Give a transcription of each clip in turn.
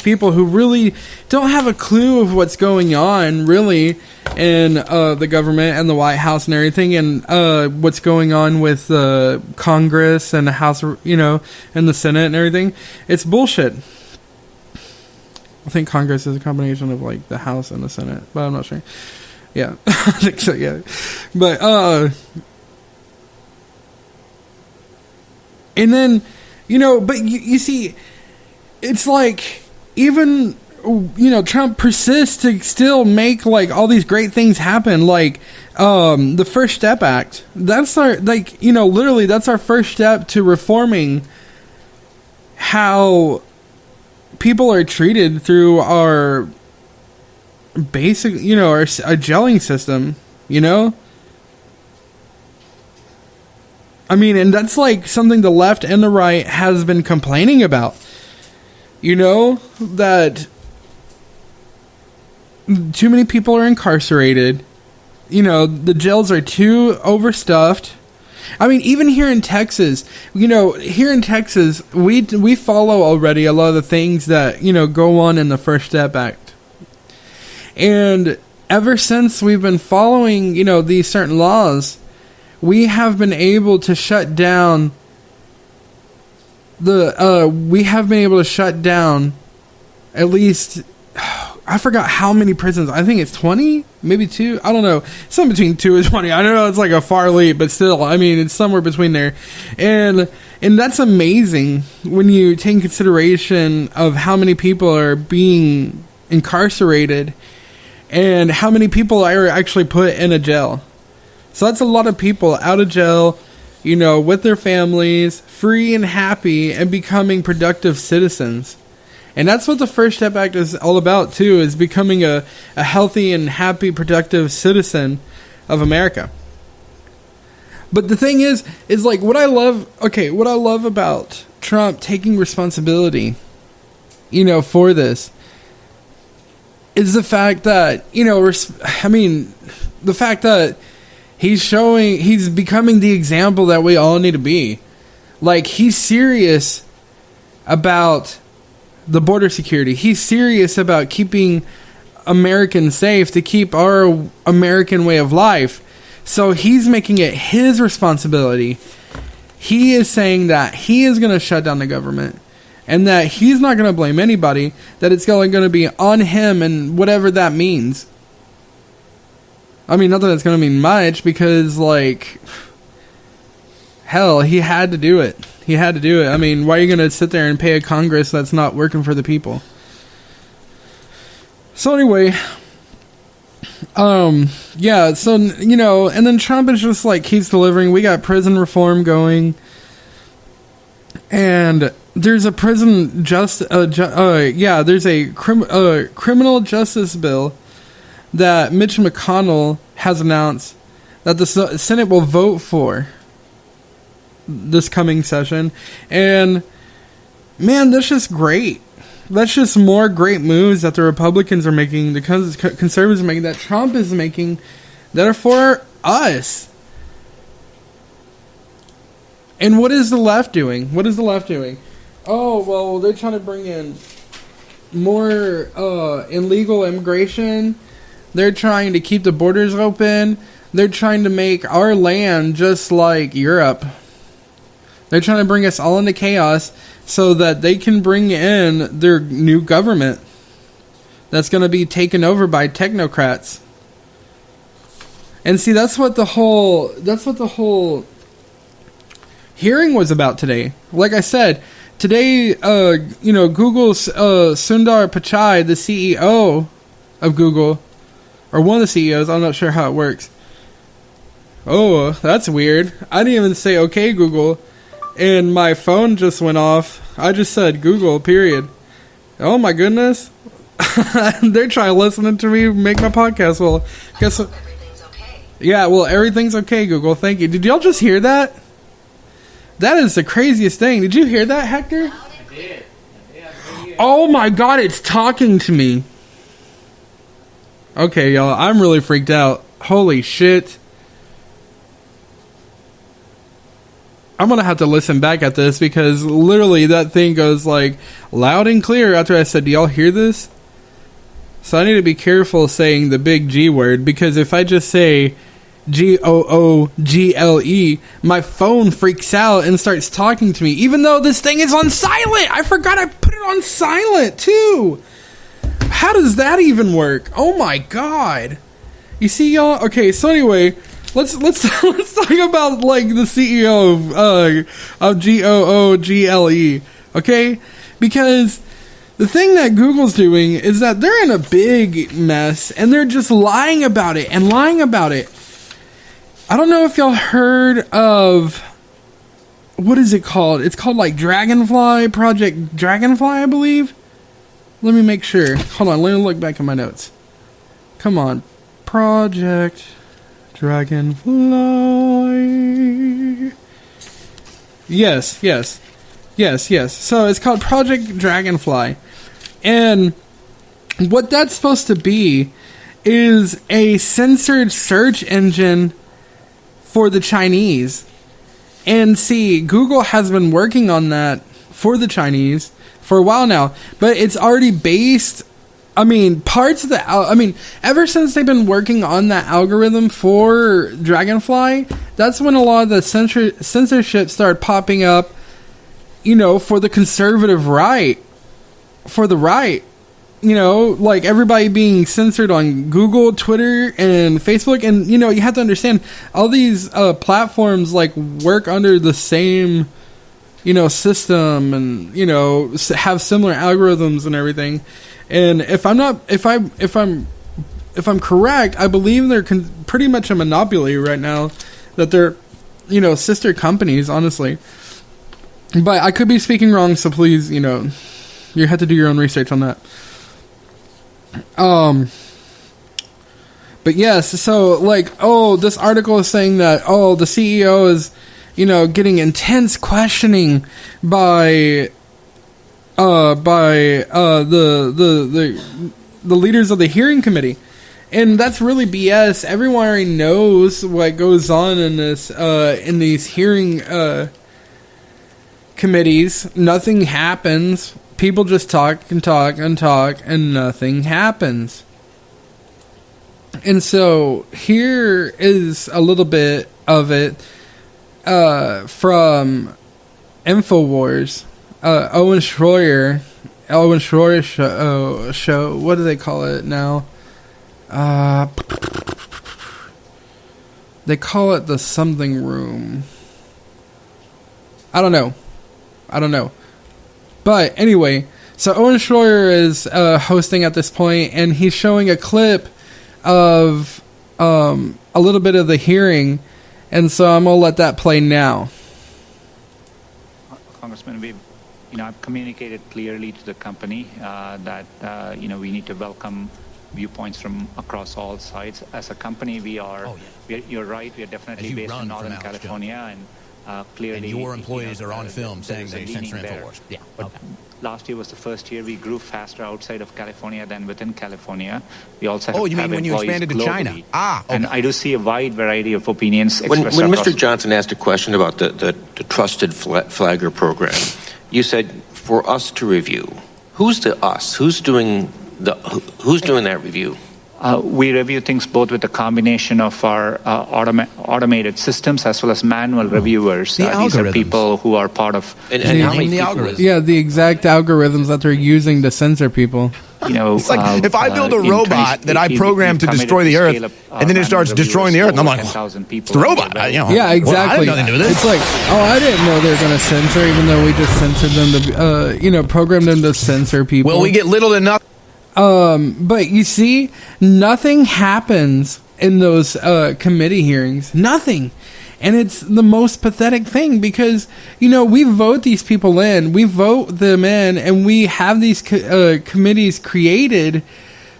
people who really don't have a clue of what's going on, really, in the government and the White House and everything, and what's going on with Congress and the House, and the Senate and everything. It's bullshit. I think Congress is a combination of, like, the House and the Senate, but I'm not sure. Yeah, I think so, yeah. But, and then, but you see, it's like, even, Trump persists to still make, like, all these great things happen, like, the First Step Act. That's our, like, literally, that's our first step to reforming how people are treated through our basic, our gelling system, I mean, and that's like something the left and the right has been complaining about, that too many people are incarcerated, the jails are too overstuffed. I mean, even here in Texas, we follow already a lot of the things that, go on in the First Step Act. And ever since we've been following, these certain laws, we have been able to shut down at least, I forgot how many prisons. I think it's 20, maybe 2. I don't know. Something between 2 and 20. I don't know. It's like a far leap, but still, I mean, it's somewhere between there. And that's amazing when you take in consideration of how many people are being incarcerated and how many people are actually put in a jail. So that's a lot of people out of jail, with their families, free and happy, and becoming productive citizens. And that's what the First Step Act is all about, too, is becoming a healthy and happy, productive citizen of America. But the thing is like, what I love about Trump taking responsibility, for this, is the fact that, the fact that he's becoming the example that we all need to be. Like, he's serious about the border security. He's serious about keeping Americans safe, to keep our American way of life. So he's making it his responsibility. He is saying that he is going to shut down the government and that he's not going to blame anybody, that it's going to be on him and whatever that means. I mean, not that it's going to mean much, because, like, hell, he had to do it. He had to do it. I mean, why are you going to sit there and pay a Congress that's not working for the people? So anyway, yeah, so, and then Trump is just like, keeps delivering. We got prison reform going, and there's a there's a criminal justice bill that Mitch McConnell has announced that the Senate will vote for this coming session. And man, that's just great. That's just more great moves that the Republicans are making, the conservatives are making, that Trump is making, that are for us. And what is the left doing? Oh, well, they're trying to bring in more illegal immigration. They're trying to keep the borders open. They're trying to make our land just like Europe. They're trying to bring us all into chaos so that they can bring in their new government that's going to be taken over by technocrats. And see, that's what the whole hearing was about today. Like I said, today, Google's Sundar Pichai, the CEO of Google, or one of the CEOs, I'm not sure how it works. Oh, that's weird. I didn't even say okay, Google, and my phone just went off. I just said Google, period. Oh my goodness. They're trying to listen to me make my podcast. Well, guess what? Everything's okay. Yeah, well, everything's okay, Google. Thank you. Did y'all just hear that? That is the craziest thing. Did you hear that, Hector? I did. Oh my god, it's talking to me. Okay, y'all, I'm really freaked out. Holy shit. I'm going to have to listen back at this because literally that thing goes like loud and clear after I said, do y'all hear this? So I need to be careful saying the big G word, because if I just say Google, my phone freaks out and starts talking to me, even though this thing is on silent. I forgot I put it on silent too. How does that even work? Oh my god. You see, y'all? Okay, so anyway, let's talk about like the CEO of Google, okay? Because the thing that Google's doing is that they're in a big mess and they're just lying about it and lying about it. I don't know if y'all heard of, what is it called? It's called like Project Dragonfly, I believe. Let me make sure. Hold on, let me look back at my notes. Come on. Project Dragonfly. Yes. So it's called Project Dragonfly. And what that's supposed to be is a censored search engine for the Chinese. And see, Google has been working on that for the Chinese for a while now, but it's already based, parts of ever since they've been working on that algorithm for Dragonfly, that's when a lot of the censorship started popping up, for the conservative right, for the right. Like everybody being censored on Google, Twitter, and Facebook. And, you have to understand, all these platforms, like, work under the same, system and, have similar algorithms and everything. And if I'm correct, I believe they're pretty much a monopoly right now, that they're, sister companies, honestly. But I could be speaking wrong, so please, you have to do your own research on that. But yes, so like, this article is saying that, the CEO is, getting intense questioning by the leaders of the hearing committee. And that's really BS. Everyone already knows what goes on in this, in these hearing, committees. Nothing happens. People just talk and talk and talk, and nothing happens. And so here is a little bit of it from InfoWars. Owen Schroyer show. What do they call it now? They call it the something room. I don't know. But anyway, so Owen Schroyer is hosting at this point, and he's showing a clip of a little bit of the hearing, and so I'm going to let that play now. Congressman, I've communicated clearly to the company that we need to welcome viewpoints from across all sides. As a company, you're right, we are definitely based in Northern California, and clearly, and your employees are on film saying they censor InfoWars. Yeah. But last year was the first year we grew faster outside of California than within California. We also have you mean when you expanded to China? Okay. And I do see a wide variety of opinions expressed. When Mr. Johnson asked a question about the Trusted Flagger program, you said for us to review. Who's the us? Who's doing that review? We review things both with a combination of our automated systems as well as manual reviewers. These are people who are part of... And how many the algorithms? Yeah, the exact algorithms that they're using to censor people. It's like if I build a robot that I program to destroy the Earth, and then it starts destroying the Earth, and I'm like, it's the robot. Yeah, exactly. Well, I have nothing to do with it. It's like, I didn't know they were going to censor, even though we just censored them to, programmed them to censor people. Well, we get little to nothing. But you see, nothing happens in those committee hearings. Nothing. And it's the most pathetic thing because, we vote these people in. We vote them in, and we have these committees created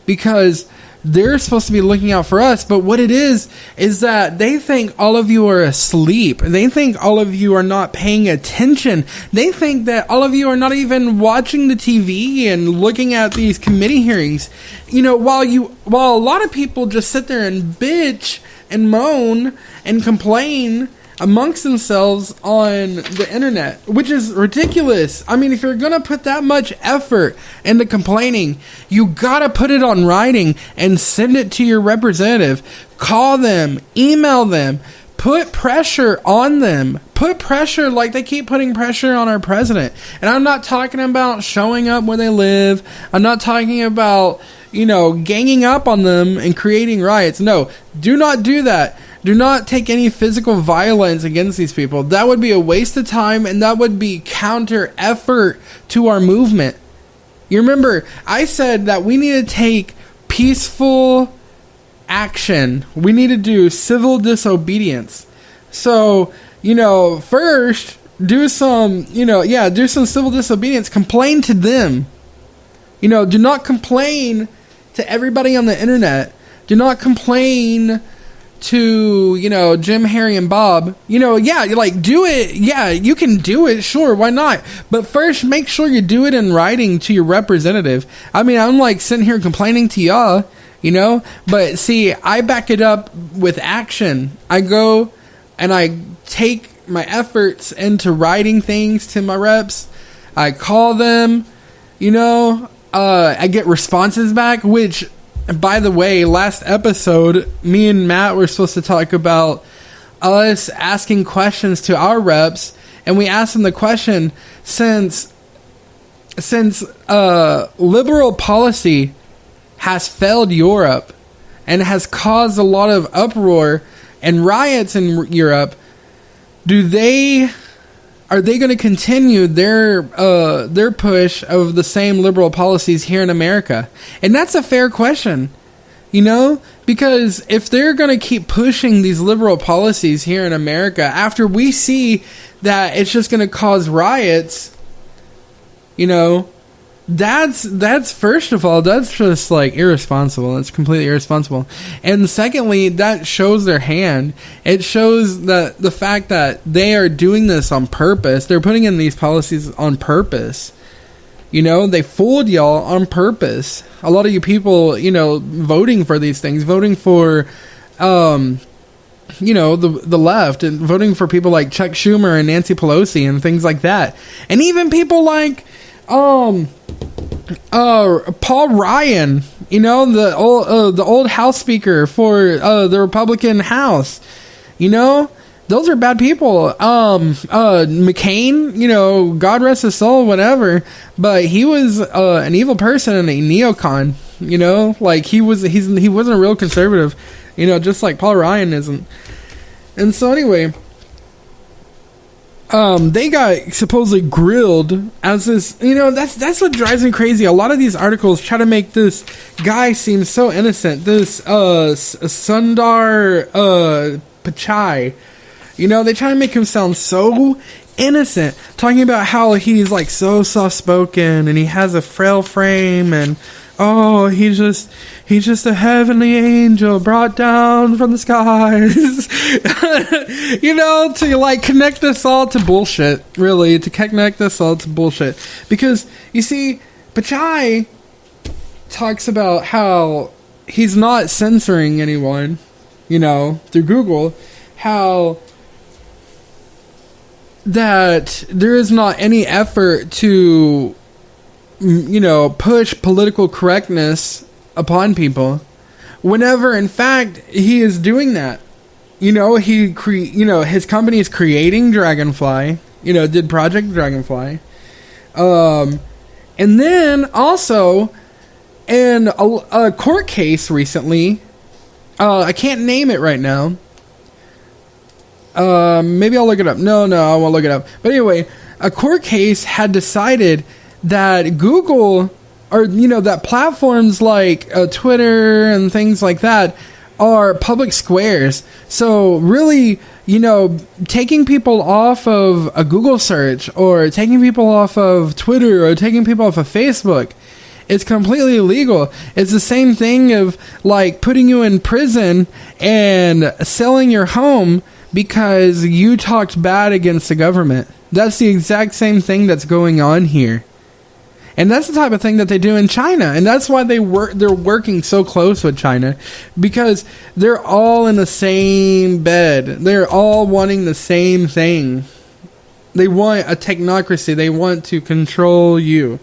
because they're supposed to be looking out for us. But what it is that they think all of you are asleep. They think all of you are not paying attention. They think that all of you are not even watching the TV and looking at these committee hearings. While a lot of people just sit there and bitch and moan and complain amongst themselves on the internet, which is ridiculous. I mean, if you're going to put that much effort into complaining, you got to put it on writing and send it to your representative. Call them, email them, put pressure on them. Put pressure like they keep putting pressure on our president. And I'm not talking about showing up where they live. I'm not talking about, ganging up on them and creating riots. No, do not do that. Do not take any physical violence against these people. That would be a waste of time, and that would be counter effort to our movement. You remember, I said that we need to take peaceful action. We need to do civil disobedience. So, first, do some civil disobedience. Complain to them. Do not complain to everybody on the internet. Do not complain to, Jim, Harry, and Bob. Do it. Yeah, you can do it. Sure, why not? But first, make sure you do it in writing to your representative. I mean, I'm like sitting here complaining to y'all, But see, I back it up with action. I go and I take my efforts into writing things to my reps. I call them, I get responses back, which, by the way, last episode, me and Matt were supposed to talk about us asking questions to our reps, and we asked them the question, since liberal policy has failed Europe and has caused a lot of uproar and riots in Europe, are they going to continue their push of the same liberal policies here in America? And that's a fair question, because if they're going to keep pushing these liberal policies here in America after we see that it's just going to cause riots, that's first of all, that's just like irresponsible. It's completely irresponsible. And secondly, that shows their hand. It shows that the fact that they are doing this on purpose. They're putting in these policies on purpose. They fooled y'all on purpose. A lot of you people, voting for these things, voting for the left, and voting for people like Chuck Schumer and Nancy Pelosi and things like that. And even people like Paul Ryan, the old House Speaker for the Republican House, those are bad people. McCain, God rest his soul, whatever, but he was an evil person and a neocon. He wasn't a real conservative, just like Paul Ryan isn't. And so anyway, they got supposedly grilled as this, that's what drives me crazy. A lot of these articles try to make this guy seem so innocent. This, Sundar, Pichai, they try to make him sound so innocent, talking about how he's like so soft-spoken and he has a frail frame and, he's just a heavenly angel brought down from the skies. To like connect us all to bullshit, really, to connect us all to bullshit. Because, you see, Pichai talks about how he's not censoring anyone, through Google, how that there is not any effort to push political correctness upon people, whenever in fact he is doing that. His company is creating Dragonfly, did Project Dragonfly, and then also in a court case recently, I can't name it right now, maybe I'll look it up. No, I won't look it up. But anyway, a court case had decided that Google, or that platforms like Twitter and things like that are public squares. So really, taking people off of a Google search, or taking people off of Twitter, or taking people off of Facebook, it's completely illegal. It's the same thing of like putting you in prison and selling your home because you talked bad against the government. That's the exact same thing that's going on here. And that's the type of thing that they do in China. And that's why they're working so close with China, because they're all in the same bed. They're all wanting the same thing. They want a technocracy. They want to control you.